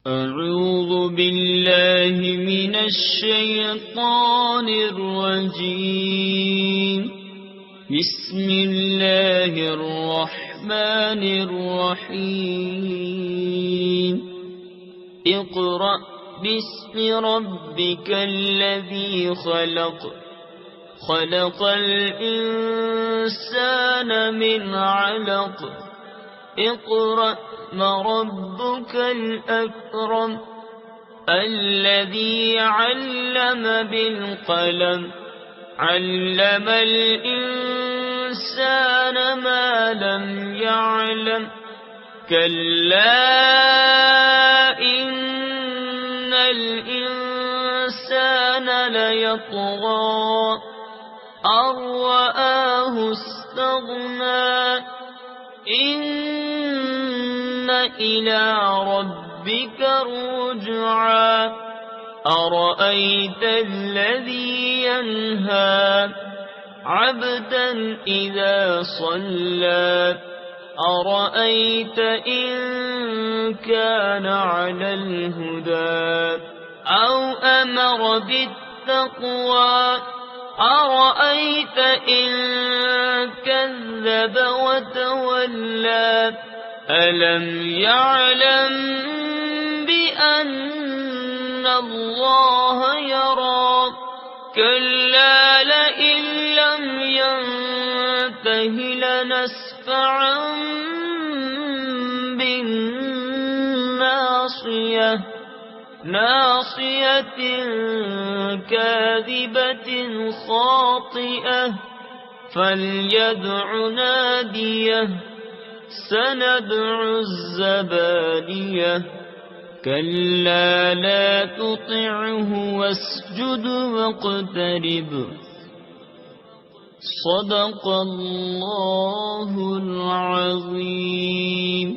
أعوذ بالله من الشيطان الرجيم. بسم الله الرحمن الرحيم. اقرأ باسم ربك الذي خلق. خلق الإنسان من علق. اقرأ ربك الأكرم. الذي علم بالقلم. علم الإنسان ما لم يعلم. كلا إن الإنسان ليطغى أن رآه استغنى. إن إلى ربك رجعا. أرأيت الذي ينهى عبدا إذا صلى. أرأيت إن كان على الهدى أو أمر بالتقوى. أرأيت إن كذب وتولى. ألم يعلم بأن الله يرى. كلا لئن لم ينته لنسفعا بالناصية. ناصية كاذبة خاطئة. فليدع ناديه. سندع الزبانية. كلا لا تطعه واسجد واقترب. صدق الله العظيم.